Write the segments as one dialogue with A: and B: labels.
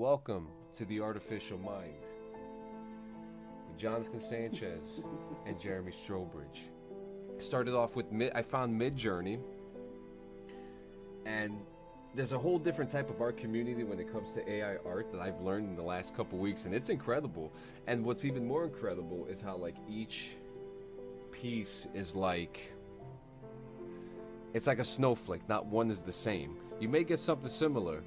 A: Welcome to the Artificial Mind with Jonathan Sanchez and Jeremy Strobridge. Started off with I found Mid-Journey, and there's a whole different type of art community when it comes to AI art that I've learned in the last couple weeks, and it's incredible. And what's even more incredible is how like each piece is like it's like a snowflake. Not one is the same. You may get something similar,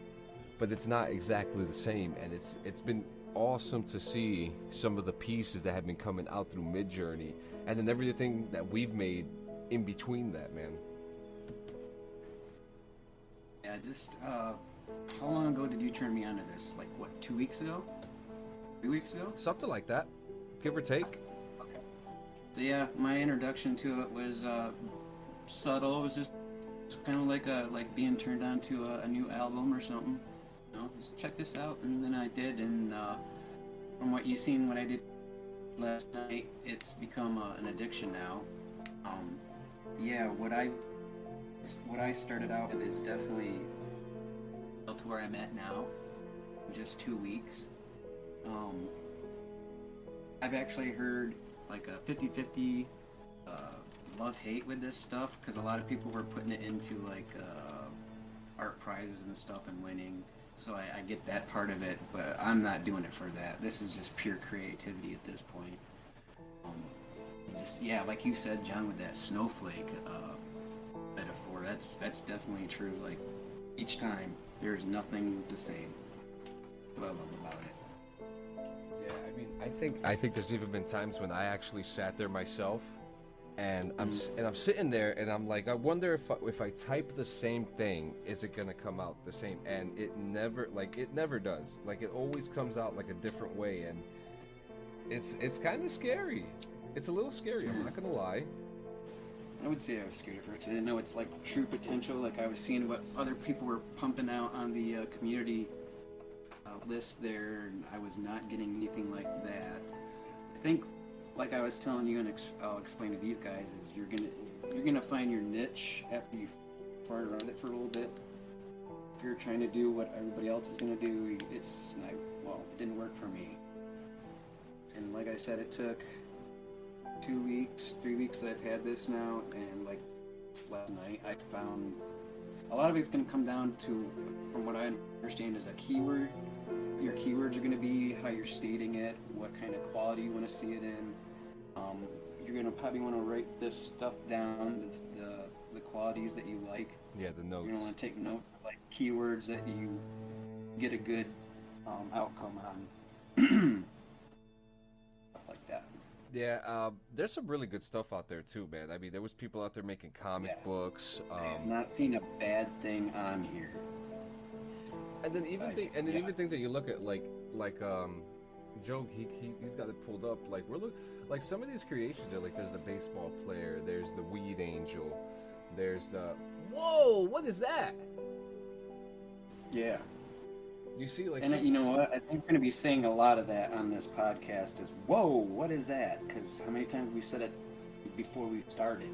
A: but it's not exactly the same. And it's been awesome to see some of the pieces that have been coming out through Midjourney, and then everything that we've made in between that, man.
B: Yeah, just how long ago did you turn me onto this? Like what, 2 weeks ago? 3 weeks ago?
A: Something like that, give or take.
B: Okay. So yeah, my introduction to it was subtle. It was just kind of like being turned on to a new album or something. You know, just check this out, and then I did, and from what you've seen, what I did last night, it's become an addiction now. Yeah, what I started out with is definitely to where I'm at now in just 2 weeks. I've actually heard like a 50-50 love-hate with this stuff, because a lot of people were putting it into like art prizes and stuff and winning, so I get that part of it, but I'm not doing it for that. This is just pure creativity at this point. Just, yeah, like you said, John, with that snowflake metaphor, that's definitely true. Like, each time, there's nothing the same. What I love about it.
A: Yeah, I mean, I think there's even been times when I actually sat there myself, and I'm sitting there, and I'm like, I wonder if I type the same thing, is it gonna come out the same? And it never does. Like, it always comes out like a different way, and it's kind of scary. It's a little scary. I'm not gonna lie.
B: I would say I was scared at first. I didn't know it's like true potential. Like, I was seeing what other people were pumping out on the community list there, and I was not getting anything like that. I think, like I was telling you, and I'll explain to these guys, is you're gonna find your niche after you fart around it for a little bit. If you're trying to do what everybody else is gonna do, it didn't work for me. And like I said, it took 2 weeks, 3 weeks that I've had this now, and like last night, I found a lot of it's going to come down to, from what I understand, is a keyword. Your keywords are going to be how you're stating it, what kind of quality you want to see it in. You're going to probably want to write this stuff down, the qualities that you like.
A: Yeah, the notes.
B: You're going to want to take notes of like keywords that you get a good outcome on. Stuff like that.
A: Yeah, there's some really good stuff out there too, man. I mean, there was people out there making comic books.
B: I have not seen a bad thing on here.
A: And then even things that you look at, like Joe, he's got it pulled up. Like like some of these creations are like, there's the baseball player, there's the weed angel, there's the whoa, what is that?
B: Yeah.
A: You see, like,
B: and you know what? I think we're going to be saying a lot of that on this podcast. Is whoa, what is that? Because how many times we said it before we started?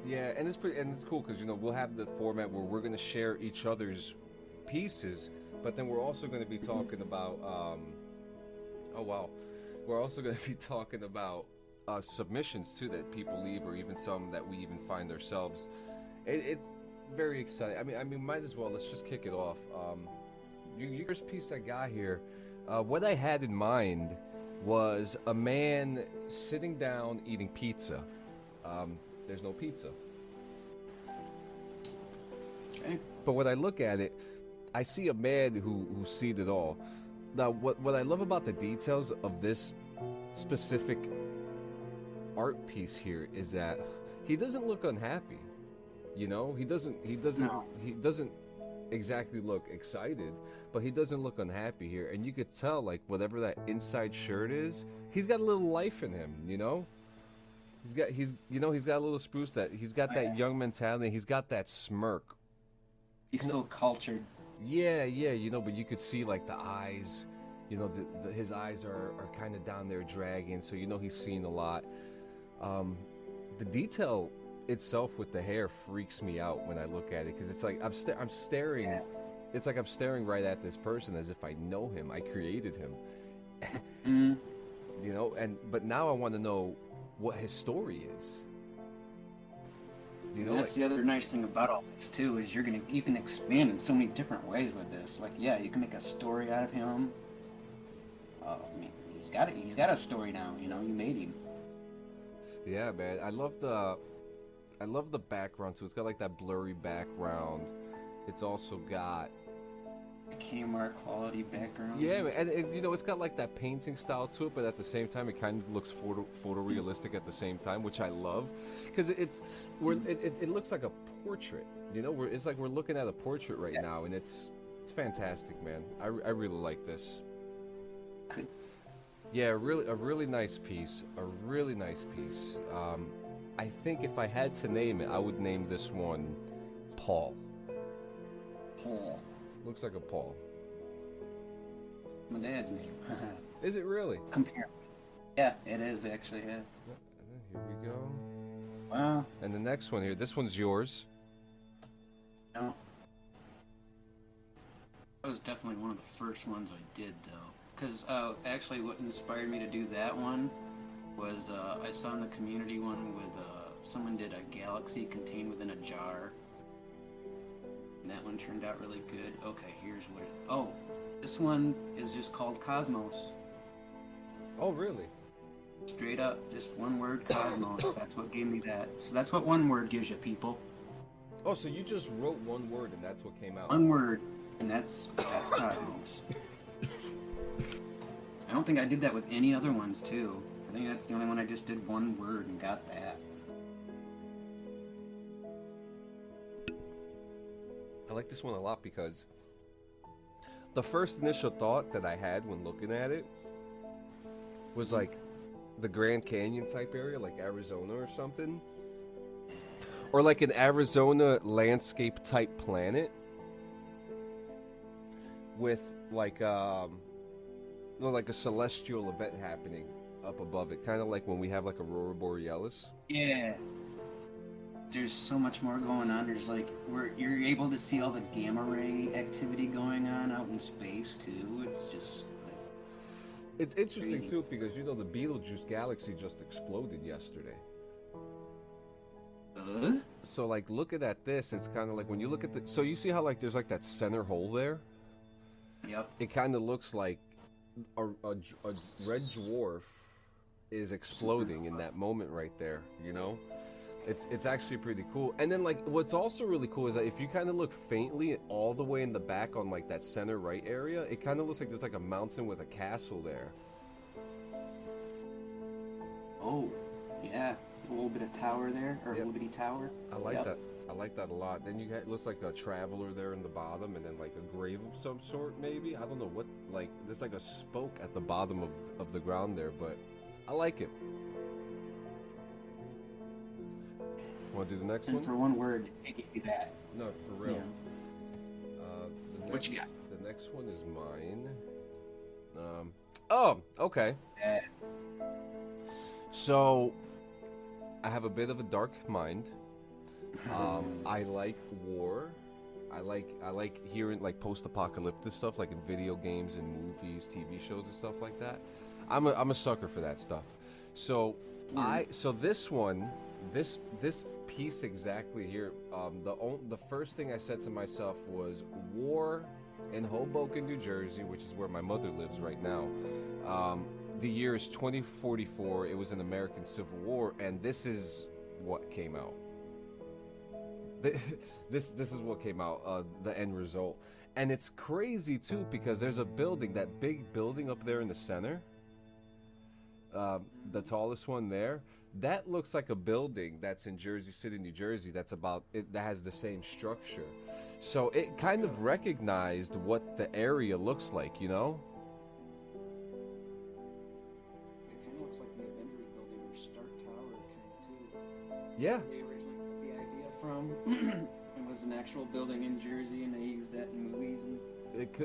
A: Yeah, and it's cool because we'll have the format where we're going to share each other's pieces, but then we're also going to be talking about we're also going to be talking about submissions too that people leave, or even some that we even find ourselves. It's very exciting. I mean, might as well, let's just kick it off. Your first piece I got here, what I had in mind was a man sitting down eating pizza. There's no pizza.
B: Okay.
A: But when I look at it, I see a man who's seen it all. Now, what I love about the details of this specific art piece here is that he doesn't look unhappy. He doesn't exactly look excited, but he doesn't look unhappy here, and you could tell, like, whatever that inside shirt is, he's got a little life in him. He's got a little spruce, that he's got that young mentality. He's got that smirk.
B: He's still cultured.
A: Yeah, but you could see, like, the eyes, his eyes are kind of down there dragging, so he's seen a lot. The detail itself with the hair freaks me out when I look at it, because it's like I'm staring it's like I'm staring right at this person as if I know him. I created him.
B: Mm.
A: You know, but now I want to know what his story is. You know,
B: That's the other nice thing about all this too, is you can expand in so many different ways with this. Like, yeah, you can make a story out of him. I mean, he's got a story now. You know, you made him.
A: yeah, man. I love the background too. It's got like that blurry background. It's also got
B: Kmart quality background.
A: yeah, man, and you know, it's got like that painting style to it, but at the same time, it kind of looks photorealistic at the same time, which I love, because it looks like a portrait. You know, it's like we're looking at a portrait right now, and it's fantastic, man. I really like this. Yeah, a really nice piece. A really nice piece. I think if I had to name it, I would name this one Paul.
B: Paul.
A: Looks like a Paul.
B: My dad's name.
A: Is it really?
B: Compare. Yeah, it is actually. Yeah.
A: And then here we go.
B: Wow.
A: And the next one here, this one's yours.
B: No. That was definitely one of the first ones I did, though. Because actually, what inspired me to do that one was I saw in the community one with someone did a galaxy contained within a jar. And that one turned out really good. Okay, here's what it... Oh, this one is just called Cosmos.
A: Oh, really?
B: Straight up, just one word, Cosmos. That's what gave me that. So that's what one word gives you, people.
A: Oh, so you just wrote one word and that's what came out?
B: One word, and that's Cosmos. I don't think I did that with any other ones, too. I think that's the only one I just did one word and got that.
A: I like this one a lot because the first initial thought that I had when looking at it was like the Grand Canyon type area, like Arizona or something. Or like an Arizona landscape type planet with like like a celestial event happening up above it, kind of like when we have like Aurora Borealis.
B: Yeah. There's so much more going on. There's like you're able to see all the gamma ray activity going on out in space too. It's just like,
A: it's interesting
B: crazy.
A: too because you know the Betelgeuse galaxy just exploded yesterday. So like looking at this, it's kind of like when you look at the so you see how like there's like that center hole there.
B: Yep.
A: It kind of looks like a red dwarf is exploding in that moment right there. You know. It's actually pretty cool. And then like what's also really cool is that if you kind of look faintly all the way in the back on like that center right area, it kind of looks like there's like a mountain with a castle there.
B: Oh, yeah. A little bit of tower there, or a little bitty tower.
A: I like that. I like that a lot. Then you got, it looks like a traveler there in the bottom, and then like a grave of some sort maybe. I don't know what, like there's like a spoke at the bottom of the ground there, but I like it. Want to do the next
B: And
A: one?
B: for one word, it gave you that.
A: No, for real.
B: Yeah. What you got?
A: The next one is mine. Oh, okay.
B: Yeah.
A: So, I have a bit of a dark mind. I like war. I like hearing like post-apocalyptic stuff, like in video games and movies, TV shows, and stuff like that. I'm a sucker for that stuff. So, this one, this piece exactly here. The first thing I said to myself was war in Hoboken, New Jersey, which is where my mother lives right now. The year is 2044. It was an American Civil War, and this is what came out. This is what came out. The end result, and it's crazy too because there's a building, that big building up there in the center. The tallest one there. That looks like a building that's in Jersey City, New Jersey. That has the same structure. So it kind of recognized what the area looks like, you know.
B: It kind of looks like the Avengers building or Stark Tower, kind of too.
A: Yeah.
B: They originally got the idea from it was an actual building in Jersey, and they used that in movies. And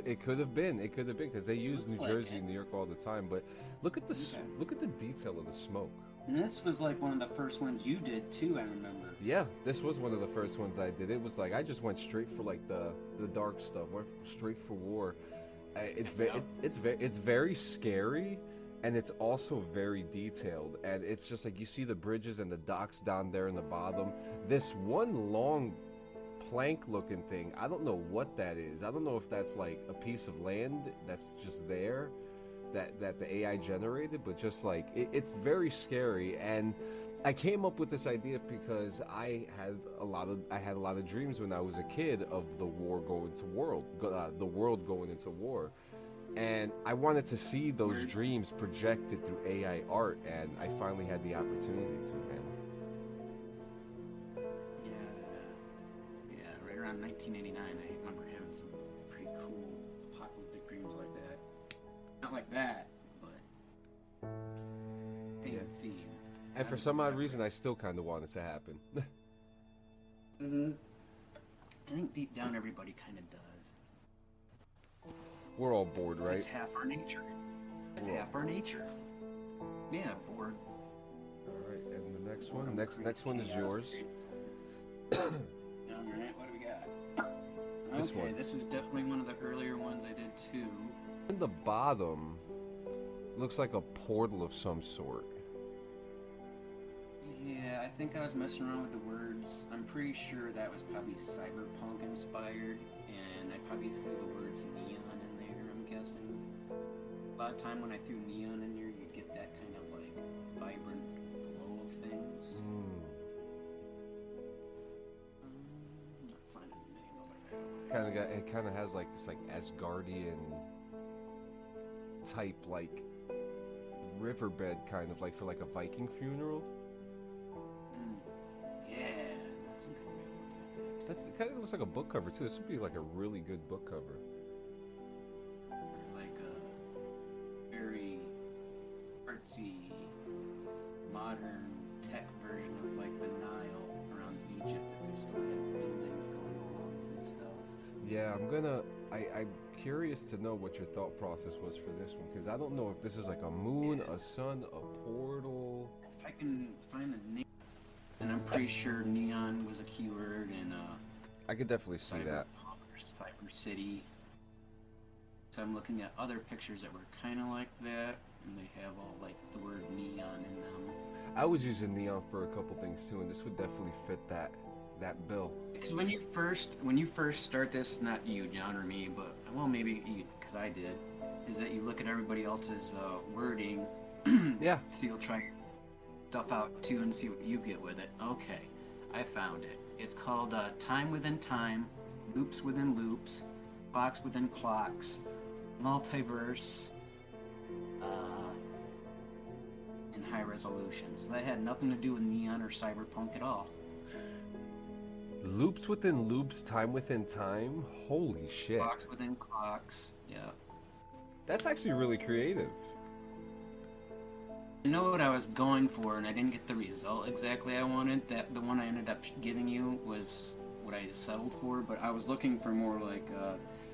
A: It could have been because they use New
B: Looks like
A: Jersey
B: it.
A: and New York all the time. But look at the detail of the smoke.
B: And this was like one of the first ones you did too, I remember.
A: Yeah, this was one of the first ones I did. It was like I just went straight for like the dark stuff, went straight for war. It's very scary, and it's also very detailed. And it's just like you see the bridges and the docks down there in the bottom. This one long plank-looking thing, I don't know what that is. I don't know if that's like a piece of land that's just there, that the AI generated, but just like it's very scary. And I came up with this idea because I had a lot of dreams when I was a kid of the world going into war, and I wanted to see those dreams projected through AI art, and I finally had the opportunity to, man.
B: Yeah, right around 1989, I remember having some pretty cool apocalyptic dreams like that. Not like that, but same theme.
A: And for some odd reason, I still kind of want it to happen.
B: I think deep down everybody kind of does.
A: We're all bored, right?
B: It's half our nature. It's half our nature. Yeah, bored.
A: All right, and the next one, next one is yours.
B: All right, what do we got?
A: This
B: Okay,
A: one.
B: this is definitely one of the earlier ones I did too.
A: In the bottom, looks like a portal of some sort.
B: Yeah, I think I was messing around with the words. I'm pretty sure that was probably cyberpunk inspired, and I probably threw the words neon in there, I'm guessing. A lot of time when I threw neon in there, you get that kind of like vibrant glow of things. Not finding the name of it.
A: It kind of has like this like Asgardian type like riverbed kind of like for like a Viking funeral.
B: Yeah, that's a good way of looking at that.
A: It kind of looks like a book cover too. This would be like a really good book cover.
B: Like a very artsy, modern tech version of like the Nile around Egypt, if they still have buildings going along and stuff.
A: Yeah, I'm curious to know what your thought process was for this one, because I don't know if this is like a moon, a sun, a portal.
B: If I can find the name, and I'm pretty sure neon was a keyword, and
A: I could definitely see that.
B: Cyber City. So I'm looking at other pictures that were kind of like that, and they have all like the word neon in them.
A: I was using neon for a couple things too, and this would definitely fit that bill.
B: Because when you first start this, not you, John, or me, but well, maybe you, because I did, is that you look at everybody else's wording.
A: Yeah.
B: So you'll try stuff out too and see what you get with it. Okay, I found it. It's called Time Within Time, Loops Within Loops, Clocks Within Clocks, Multiverse, and High Resolution. So that had nothing to do with neon or cyberpunk at all.
A: Loops within loops, time within time. Holy shit.
B: Clocks within clocks. Yeah.
A: That's actually really creative.
B: I know what I was going for, and I didn't get the result exactly I wanted. That the one I ended up giving you was what I settled for, but I was looking for more like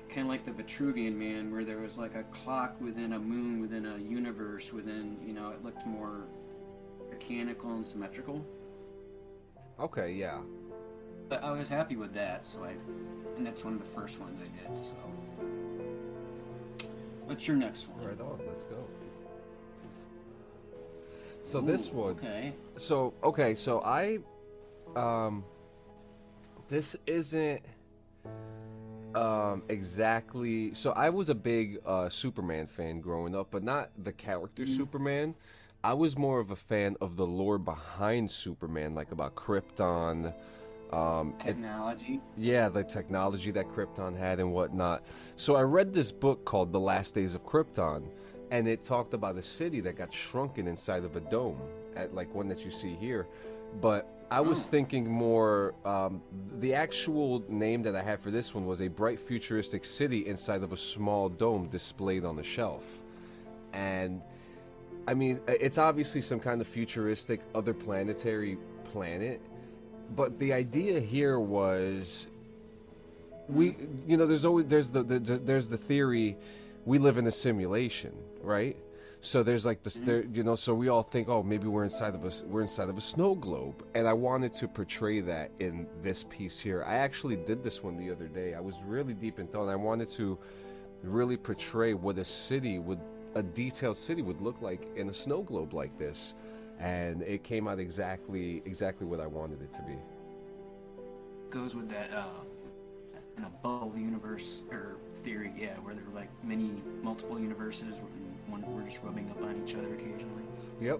B: kind of like the Vitruvian Man, where there was like a clock within a moon, within a universe, within, you know, it looked more mechanical and symmetrical.
A: Okay, yeah.
B: But I was happy with that, and that's one of the first ones I did, so. What's your next one?
A: Right on, let's go. So this one.
B: Okay.
A: So I, this isn't, exactly. So I was a big Superman fan growing up, but not the character Superman. I was more of a fan of the lore behind Superman, like about Krypton.
B: Technology.
A: The technology that Krypton had and whatnot. So I read this book called The Last Days of Krypton, and it talked about a city that got shrunken inside of a dome, at like one that you see here. But I was thinking more, the actual name that I had for this one was a bright futuristic city inside of a small dome displayed on a shelf. And I mean, it's obviously some kind of futuristic other planetary planet. But the idea here was, there's the theory, we live in a simulation, right? So there's like this, there, you know. So we all think, oh, maybe we're inside of a snow globe, and I wanted to portray that in this piece here. I actually did this one the other day. I was really deep in thought. And I wanted to really portray what a detailed city would look like in a snow globe like this, and it came out exactly what I wanted it to be.
B: Goes with that an above universe or theory, yeah, where there are like multiple universes, and one we're just rubbing up on each other occasionally.
A: Yep.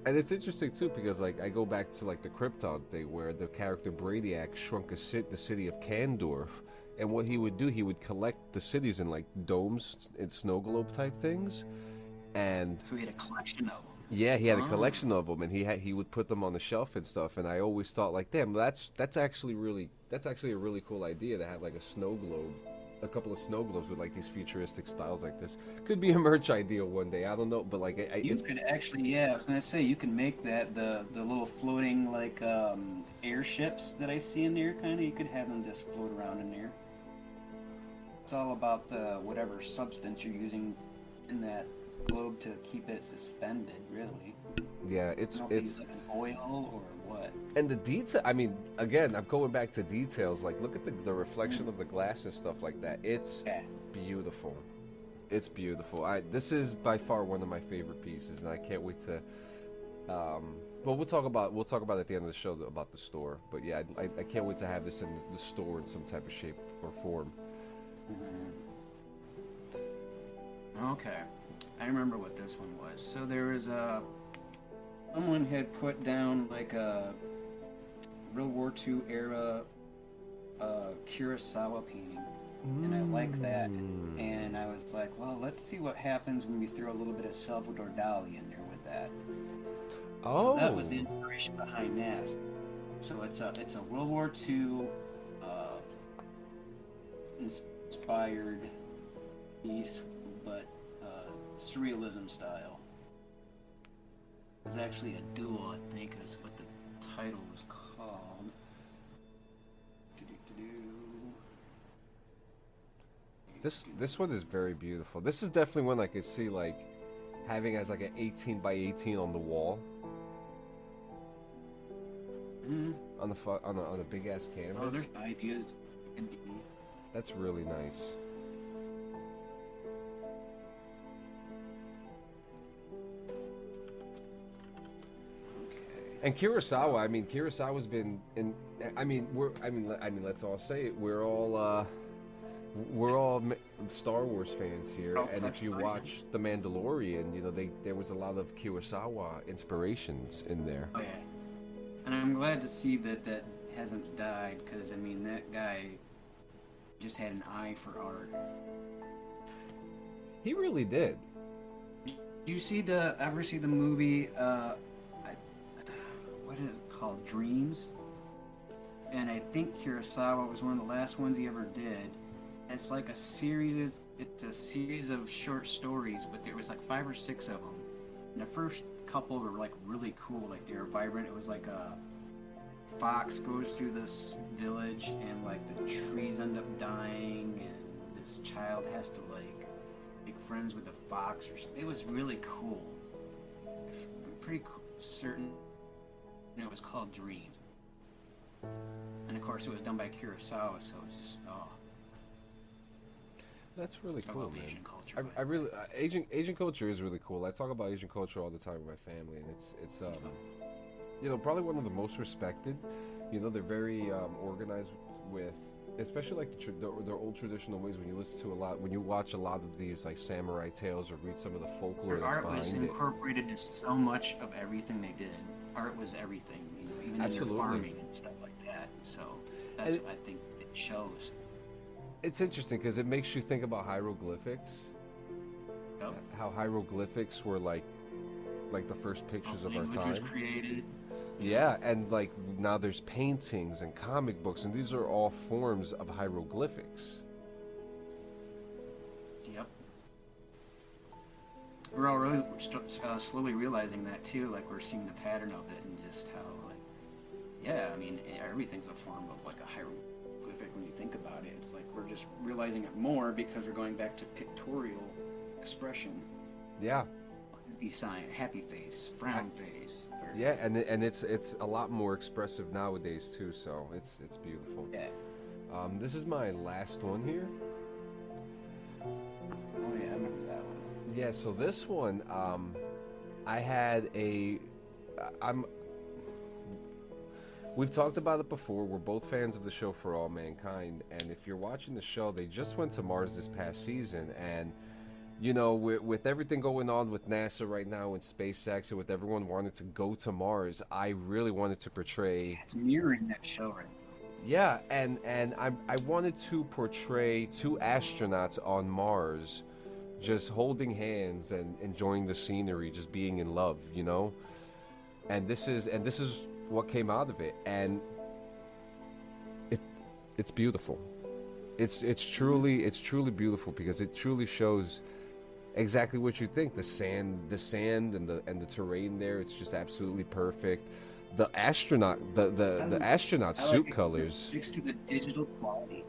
A: And it's interesting too because like I go back to like the Krypton thing where the character Brainiac shrunk the city of Kandor, and what he would do, he would collect the cities in like domes and snow globe type things, and
B: So he had a collection of them.
A: yeah, he had a collection of them, and he would put them on the shelf and stuff. And I always thought like, damn, that's actually a really cool idea to have like a couple of snow globes with like these futuristic styles like this. Could be a merch idea one day. I don't know, but like
B: You could actually, yeah, I was gonna say you can make that the little floating like airships that I see in there, kind of. You could have them just float around in there. It's all about the whatever substance you're using in that globe to keep it suspended, really.
A: yeah,
B: I don't know if
A: it's
B: like an oil or what.
A: and the detail. I mean, again, I'm going back to details. Like, look at the reflection of the glass and stuff like that. It's
B: Yeah.
A: beautiful. It's beautiful. This is by far one of my favorite pieces, and I can't wait to. Well, we'll talk about it at the end of the show about the store. But yeah, I can't wait to have this in the store in some type of shape or form.
B: Okay, I remember what this one was. So there was someone had put down like a World War II era Kurosawa painting, and I like that. And I was like, well, let's see what happens when we throw a little bit of Salvador Dali in there with that.
A: Oh,
B: So that was the inspiration behind that. So it's a World War II inspired piece, but surrealism style. It's actually a duel, I think, is what the title was called.
A: This one is very beautiful. This is definitely one I could see like having as like an 18 by 18 on the wall. On a big ass canvas.
B: Oh, there's ideas.
A: That's really nice. And Kurosawa, I mean, Kurosawa's been in. I mean, let's all say it. We're all Star Wars fans here,
B: Oh,
A: and if you
B: fine.
A: watch The Mandalorian, you know there was a lot of Kurosawa inspirations in there.
B: Oh, yeah. And I'm glad to see that hasn't died, because, I mean, that guy just had an eye for art.
A: He really did.
B: Do you ever see the movie, what is it called, Dreams? And I think Kurosawa was one of the last ones he ever did. It's like it's a series of short stories, but there was like 5 or 6 of them. And the first couple were like really cool, like they were vibrant. It was like a fox goes through this village, and like the trees end up dying, and this child has to like make friends with the fox or something. It was really cool. I'm pretty certain it was called Dreams. And of course it was done by Kurosawa, so it's just
A: That's really
B: I
A: cool,
B: love
A: man.
B: Asian culture.
A: I really Asian culture is really cool. I talk about Asian culture all the time with my family, and it's you know, probably one of the most respected. You know, they're very organized with, especially like their old traditional ways. When you watch a lot of these like samurai tales or read some of the folklore
B: Their
A: that's
B: art was
A: behind it.
B: incorporated in so much of everything they did. Art was everything, you know, even
A: Absolutely.
B: in their farming and stuff like that. So that's what I think it shows.
A: It's interesting because it makes you think about hieroglyphics.
B: Yep.
A: How hieroglyphics were like the first pictures of our
B: Language
A: time.
B: was created.
A: Yeah, and like now there's paintings and comic books, and these are all forms of hieroglyphics.
B: Yep. We're all really slowly realizing that too. Like we're seeing the pattern of it, and just how, like, yeah, I mean, everything's a form of like a hieroglyphic when you think about it. It's like we're just realizing it more because we're going back to pictorial expression.
A: Yeah,
B: happy face, frown face. Or,
A: Yeah, and it's a lot more expressive nowadays too. So it's beautiful.
B: yeah.
A: This is my last one here.
B: Oh yeah, I remember that one.
A: Yeah, so this one, I had I'm. We've talked about it before. We're both fans of the show For All Mankind, and if you're watching the show, they just went to Mars this past season, and you know, with everything going on with NASA right now and SpaceX, and with everyone wanting to go to Mars, I really wanted to portray.
B: It's mirroring that show right now.
A: Yeah, and I wanted to portray two astronauts on Mars, just holding hands and enjoying the scenery, just being in love, you know. And this is what came out of it, and it's beautiful. It's truly beautiful because it truly shows exactly what you think. The sand and the terrain there, it's just absolutely perfect. The astronaut suit colors.
B: Next to the digital quality.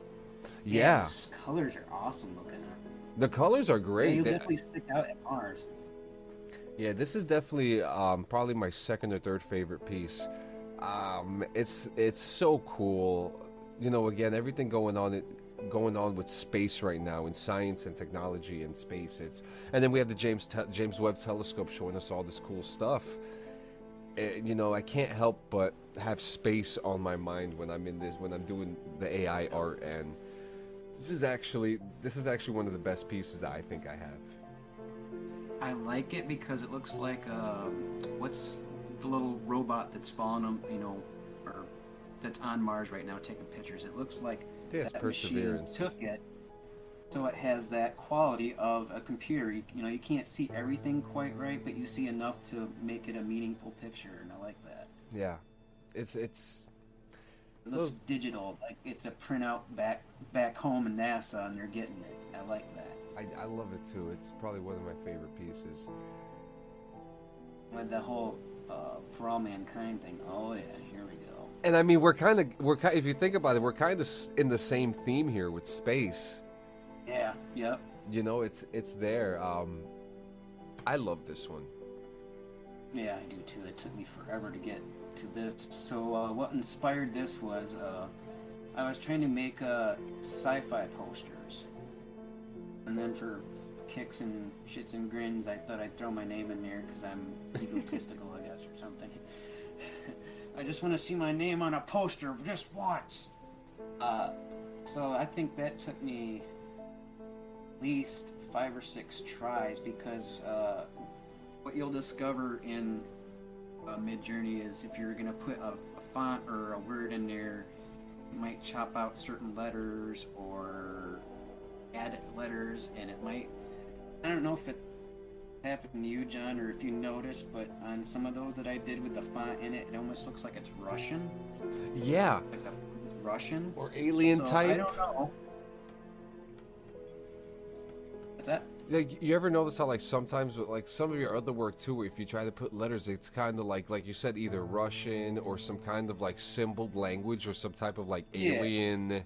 A: Yeah.
B: Those colors are awesome looking.
A: The colors are great.
B: Yeah, you'll definitely stick out at Mars.
A: Yeah, this is definitely probably my second or third favorite piece. It's so cool. You know, again, everything going on with space right now, in science and technology and space. And then we have the James Webb Telescope showing us all this cool stuff. You know, I can't help but have space on my mind when I'm doing the AI art, and this is actually one of the best pieces that I think I have.
B: I like it because it looks like what's the little robot that's following them, you know, or that's on Mars right now taking pictures. It looks like
A: It's
B: that
A: Perseverance.
B: machine took it, so it has that quality of a computer. You know, you can't see everything quite right, but you see enough to make it a meaningful picture, and I like that.
A: Yeah,
B: It looks digital, like it's a printout back home in NASA, and they're getting it. I like that.
A: I love it too. It's probably one of my favorite pieces.
B: With the whole For All Mankind thing. Oh yeah, here we go.
A: And I mean, we're kind of if you think about it, we're kind of in the same theme here with space.
B: Yeah. Yep.
A: You know, it's there. I love this one.
B: Yeah, I do too. It took me forever to get to this. So what inspired this was I was trying to make sci-fi posters, and then for kicks and shits and grins, I thought I'd throw my name in there because I'm egotistical, I guess, or something. I just want to see my name on a poster just once. So I think that took me at least 5 or 6 tries, because what you'll discover in Midjourney is if you're going to put a font or a word in there, you might chop out certain letters or add letters, and it might, I don't know if it happened to you, John, or if you noticed, but on some of those that I did with the font in it, it almost looks like it's Russian.
A: Yeah.
B: Like the Russian.
A: Or alien type.
B: I don't know. What's that?
A: Like, you ever notice how, like, sometimes with, like, some of your other work too, if you try to put letters, it's kind of like you said, either Russian or some kind of like symboled language or some type of like alien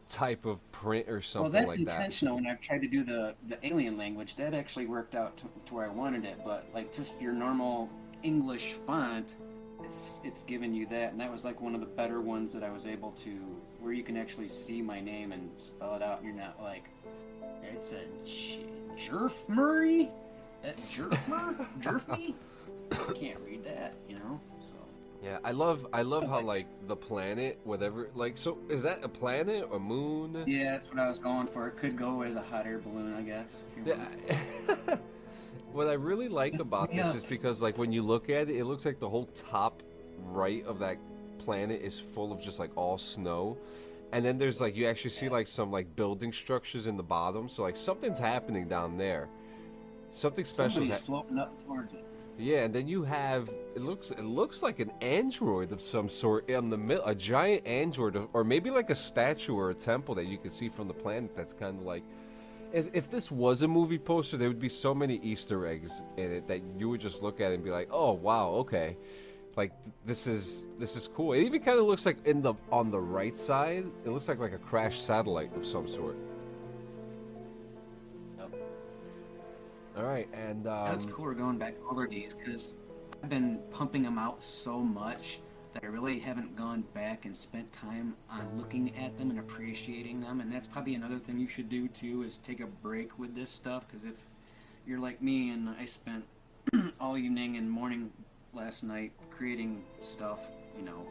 A: type of print or something like that.
B: Well, that's intentional. When I've tried to do the alien language, that actually worked out to where I wanted it. But like just your normal English font, it's giving you that, and that was like one of the better ones that I was able to, where you can actually see my name and spell it out, and you're not like, it's a Jerf Murray? That Jerfmer? Jerfy? I can't read that, you know? So.
A: Yeah, I love how like the planet, whatever, like, so is that a planet or moon?
B: Yeah, that's what I was going for. It could go as a hot air balloon, I guess.
A: Yeah. What I really like about this is because, like, when you look at it, it looks like the whole top right of that planet is full of just like all snow. And then there's like, you actually see like some like building structures in the bottom. So like something's happening down there. Something special is
B: floating up towards it.
A: Yeah, and then you have, it looks like an android of some sort in the middle, a giant android, or maybe like a statue or a temple that you can see from the planet. That's kind of like, as if this was a movie poster, there would be so many Easter eggs in it that you would just look at it and be like, oh wow, okay. Like, this is cool. It even kind of looks like on the right side, it looks like a crashed satellite of some sort.
B: Yep.
A: All right, and
B: That's cool. We're going back over these because I've been pumping them out so much that I really haven't gone back and spent time on looking at them and appreciating them. And that's probably another thing you should do too, is take a break with this stuff. Because if you're like me and I spent all evening and morning last night creating stuff, you know,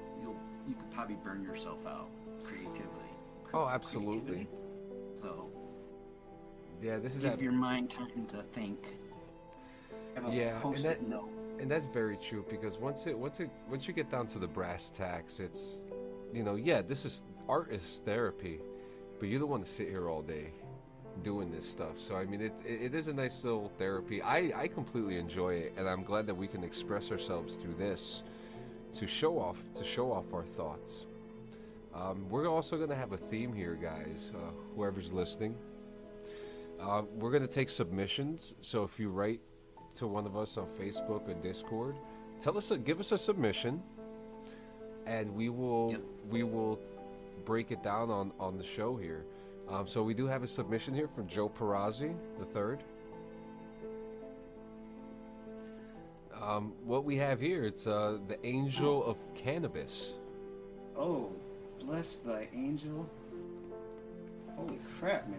B: you could probably burn yourself out creatively.
A: oh, absolutely.
B: So
A: Yeah, this is
B: give your mind time to think. Have a
A: yeah,
B: post-it note.
A: and that's very true because once you get down to the brass tacks, it's, you know, yeah, this is art is therapy, but you don't want to sit here all day doing this stuff. So I mean, it is a nice little therapy. I completely enjoy it, and I'm glad that we can express ourselves through this to show off our thoughts. We're also going to have a theme here, guys. Whoever's listening, we're going to take submissions. So if you write to one of us on Facebook or Discord, give us a submission, and we will break it down on the show here. So we do have a submission here from Joe Perazzi the third. What we have here, it's the Angel of Cannabis.
B: Oh, bless thy angel. Holy crap, man.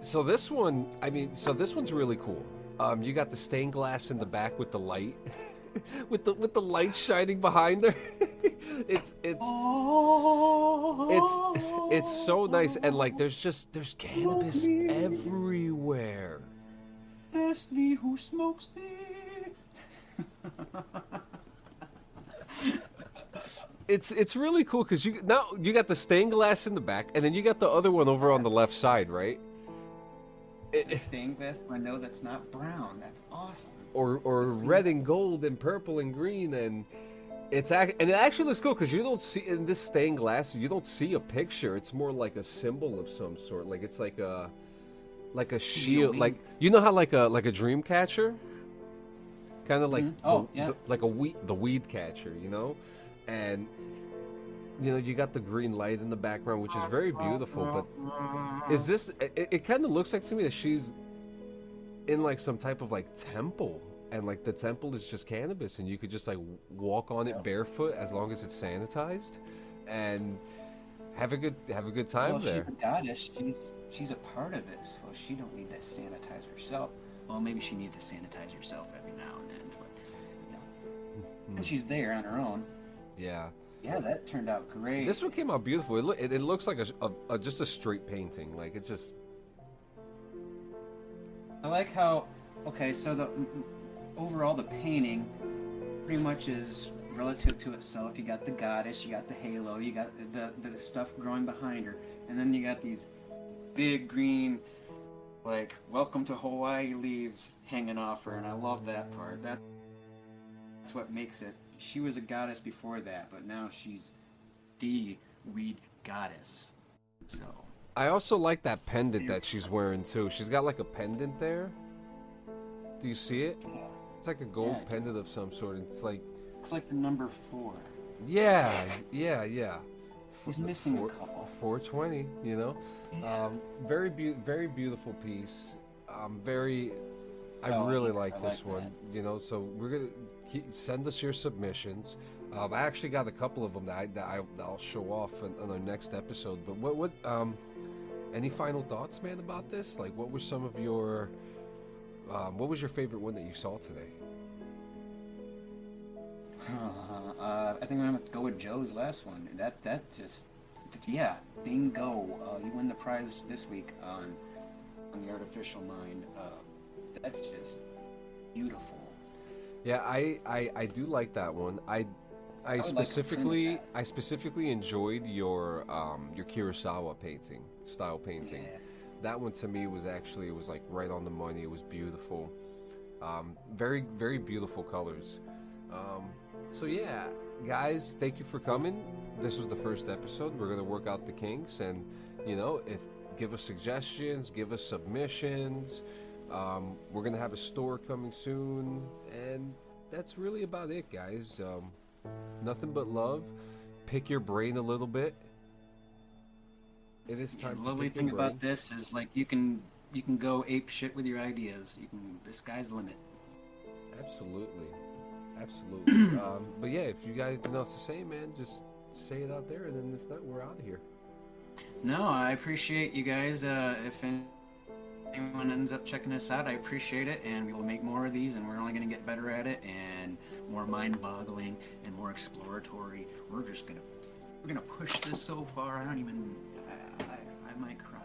A: So this one, this one's really cool. You got the stained glass in the back with the light, with the light shining behind her. it's so nice, and like there's cannabis everywhere.
B: Bless thee who smokes thee.
A: It's really cool because you got the stained glass in the back, and then you got the other one over on the left side, right?
B: It's a stained glass window that's not brown. That's awesome.
A: Or red and gold and purple and green, and it actually looks cool because you don't see in this stained glass, you don't see a picture. It's more like a symbol of some sort. Like it's like a shield. Like, you know how like a dream catcher, kind of like the weed catcher, you know, and you know, you got the green light in the background, which is very beautiful. But is this? It kind of looks like to me that she's in like some type of like temple, and like the temple is just cannabis, and you could just like walk on it barefoot as long as it's sanitized, and have a good time there.
B: She's a goddess. She's a part of it, so she don't need to sanitize herself. Well, maybe she needs to sanitize herself every now and then, but you know, and she's there on her own.
A: Yeah.
B: Yeah, that turned out great.
A: This one came out beautiful. It looks like just a straight painting. Like it just.
B: I like how. Okay, so the overall the painting pretty much is relative to itself. You got the goddess, you got the halo, you got the stuff growing behind her, and then you got these big green, like "Welcome to Hawaii" leaves hanging off her, and I love that part. That's what makes it. She was a goddess before that, but now she's the weed goddess. So
A: I also like that pendant that she's wearing too. She's got like a pendant there. Do you see it? It's like a gold pendant of some sort. It's like
B: the number 4.
A: Yeah.
B: He's missing a couple.
A: 420, you know.
B: Yeah.
A: Very beautiful piece. I really like this one, you know. So we're gonna send us your submissions. I actually got a couple of them that I'll show off on our next episode. But what any final thoughts, man, about this? Like, what were some of your what was your favorite one that you saw today?
B: I think I'm gonna go with Joe's last one. That just bingo. You win the prize this week on the Artificial Mind. That's just beautiful.
A: Yeah, I do like that one. I specifically enjoyed your Kurosawa style painting.
B: Yeah.
A: That one to me was like right on the money. It was beautiful. Very, very beautiful colors. So yeah, guys, thank you for coming. This was the first episode. We're gonna work out the kinks, and you know, give us suggestions, give us submissions. We're gonna have a store coming soon, and that's really about it, guys. Nothing but love. Pick your brain a little bit. It is time.
B: The lovely thing about this is, like, you can you can go ape shit with your ideas. The sky's the limit.
A: Absolutely. Absolutely. But yeah, if you got anything else to say, man, just say it out there, and then if not, we're out of here.
B: No, I appreciate you guys. If anyone ends up checking us out, I appreciate it, and we will make more of these, and we're only going to get better at it, and more mind-boggling and more exploratory. We're gonna push this so far. I might cry.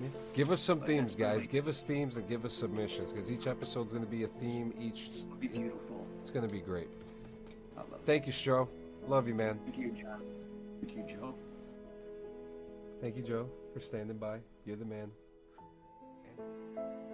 A: Yeah. Give us some themes, guys. Give us themes and give us submissions, because each episode's going to be a theme.
B: It'll be beautiful.
A: It's going to be great.
B: I love it.
A: Thank you, Stro. Love you, man.
B: Thank you, John. Thank you, Joe.
A: Thank you, Joe, for standing by. You're the man.